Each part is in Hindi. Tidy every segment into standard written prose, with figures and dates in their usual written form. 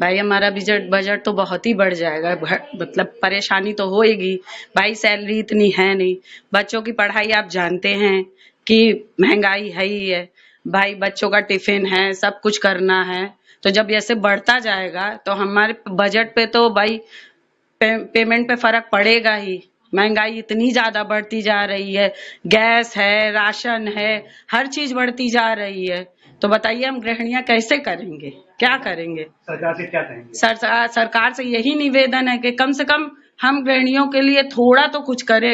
भाई हमारा बजट बजट तो बहुत ही बढ़ जाएगा। मतलब परेशानी तो होएगी भाई, सैलरी इतनी है नहीं। बच्चों की पढ़ाई आप जानते हैं कि महंगाई है ही है भाई। बच्चों का टिफिन है, सब कुछ करना है। तो जब ऐसे बढ़ता जाएगा तो हमारे बजट पे तो भाई पेमेंट पे फर्क पड़ेगा ही। महंगाई इतनी ज्यादा बढ़ती जा रही है, गैस है, राशन है, हर चीज बढ़ती जा रही है। तो बताइए हम गृहिणियां कैसे करेंगे, क्या करेंगे? सरकार से क्या कहेंगे? सरकार से यही निवेदन है कि कम से कम हम गृहिणियों के लिए थोड़ा तो कुछ करे।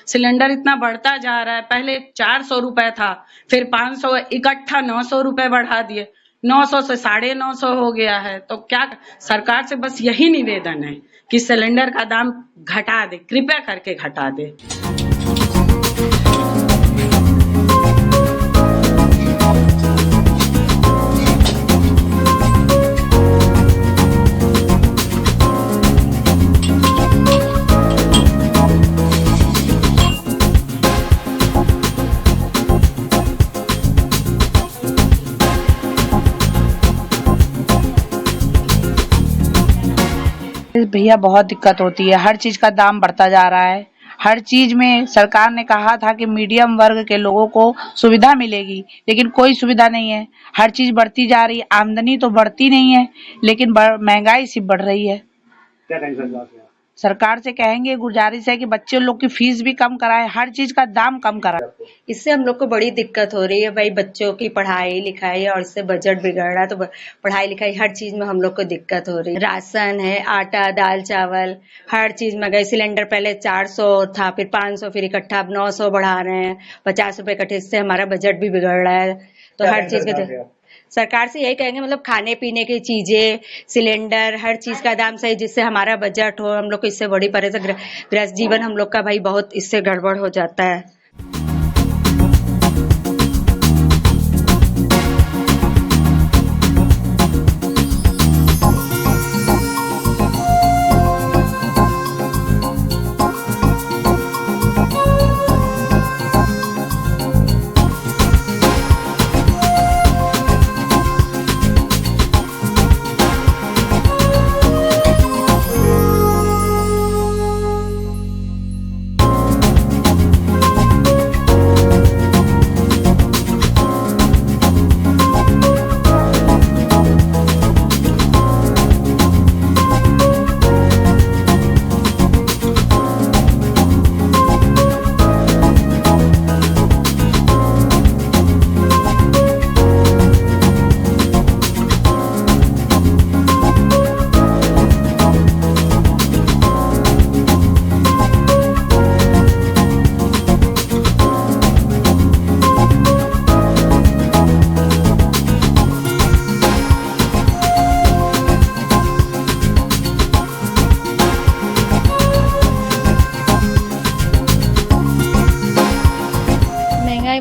सिलेंडर इतना बढ़ता जा रहा है, पहले 400 रुपए था, फिर 500, इकट्ठा 900 रुपए बढ़ा दिए, 900 से 950 हो गया है। तो क्या सरकार से बस यही निवेदन है कि सिलेंडर का दाम घटा दे, कृपया करके घटा दे। भैया बहुत दिक्कत होती है, हर चीज का दाम बढ़ता जा रहा है। हर चीज में सरकार ने कहा था कि मीडियम वर्ग के लोगों को सुविधा मिलेगी, लेकिन कोई सुविधा नहीं है। हर चीज बढ़ती जा रही है, आमदनी तो बढ़ती नहीं है, लेकिन महंगाई सिर्फ बढ़ रही है। क्या कहेंगे सरकार से? सरकार से कहेंगे, गुजारिश है कि बच्चे लोग की फीस भी कम कराए, हर चीज का दाम कम कराए। इससे हम लोग को बड़ी दिक्कत हो रही है भाई, बच्चों की पढ़ाई लिखाई, और इससे बजट बिगड़ रहा है। तो पढ़ाई लिखाई हर चीज में हम लोग को दिक्कत हो रही है। राशन है, आटा दाल चावल, हर चीज महंगाई। सिलेंडर पहले 400 था, फिर 500, फिर इकट्ठा अब 900 बढ़ा रहे हैं, 50 रुपए इकट्ठे। इससे हमारा बजट भी बिगड़ रहा है। तो हर चीज का सरकार से यही कहेंगे, मतलब खाने पीने की चीजें, सिलेंडर, हर चीज का दाम सही, जिससे हमारा बजट हो। हम लोग को इससे बड़ी परेशानी, गृहस्थ जीवन हम लोग का भाई बहुत इससे गड़बड़ हो जाता है।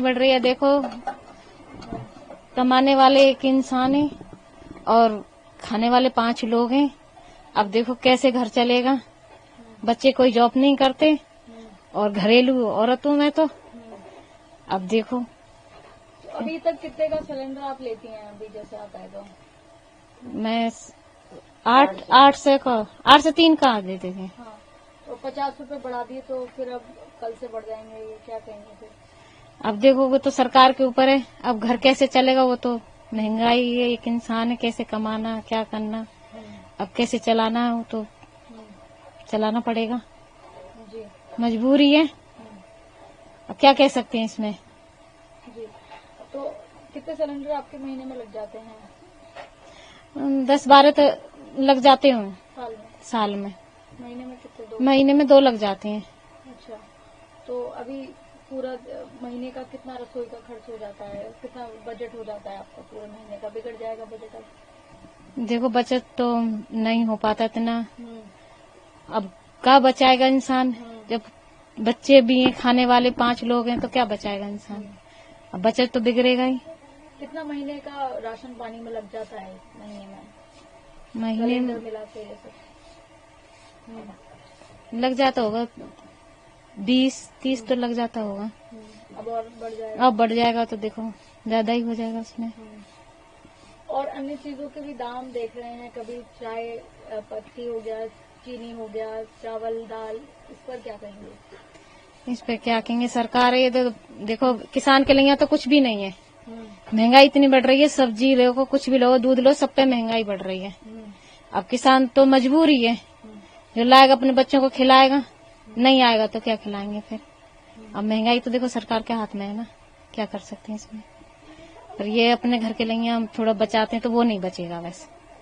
बढ़ रही है। देखो, कमाने वाले एक इंसान है और खाने वाले 5 लोग हैं। अब देखो कैसे घर चलेगा। बच्चे कोई जॉब नहीं करते और घरेलू औरतों में तो अब देखो। अभी तक कितने का सिलेंडर आप लेती हैं? अभी जैसे आप आए तो मैं 8 से 3 का देते थे। हाँ, तो 50 रुपए बढ़ा दिए, तो फिर अब कल से बढ़ जाएंगे, ये क्या कहेंगे फिर? अब देखो, वो तो सरकार के ऊपर है। अब घर कैसे चलेगा, वो तो महंगाई है। एक इंसान है, कैसे कमाना, क्या करना, अब कैसे चलाना है, वो तो चलाना पड़ेगा जी, मजबूरी है। अब क्या कह सकते हैं इसमें। जी, तो कितने सिलेंडर आपके महीने में लग जाते हैं? 10-12 तो लग जाते हों साल में। महीने में कितने? 2 महीने में 2 लग जाते हैं। अच्छा, तो अभी पूरा महीने का कितना रसोई का खर्च हो जाता है? कितना बजट हो जाता है आपका पूरे महीने का? बिगड़ जाएगा बजट अब? देखो, बचत तो नहीं हो पाता इतना। अब क्या बचाएगा इंसान, जब बच्चे भी हैं, खाने वाले 5 लोग हैं, तो क्या बचाएगा इंसान। अब बचत तो बिगड़ेगा ही। कितना महीने का राशन पानी में लग जाता है महीने में मिला के ये सब? लग जाता होगा 20-30 तो लग जाता होगा। अब और बढ़ जाएगा? अब बढ़ जाएगा तो देखो ज्यादा ही हो जाएगा उसमें। और अन्य चीजों के भी दाम देख रहे हैं, कभी चाय पत्ती हो गया, चीनी हो गया, चावल दाल, इस पर क्या कहेंगे? इस पे क्या कहेंगे, सरकार ये तो देखो किसान के लिए तो कुछ भी नहीं है। महंगाई इतनी बढ़ रही है, सब्जी लो, कुछ भी लो, दूध लो, सब पे महंगाई बढ़ रही है। अब किसान तो मजबूर ही है, जो लाएगा अपने बच्चों को खिलाएगा, नहीं आएगा तो क्या खिलाएंगे फिर। अब महंगाई तो देखो सरकार के हाथ में है ना, क्या कर सकते हैं इसमें। पर ये अपने घर के लिए हम थोड़ा बचाते हैं तो वो नहीं बचेगा वैसे।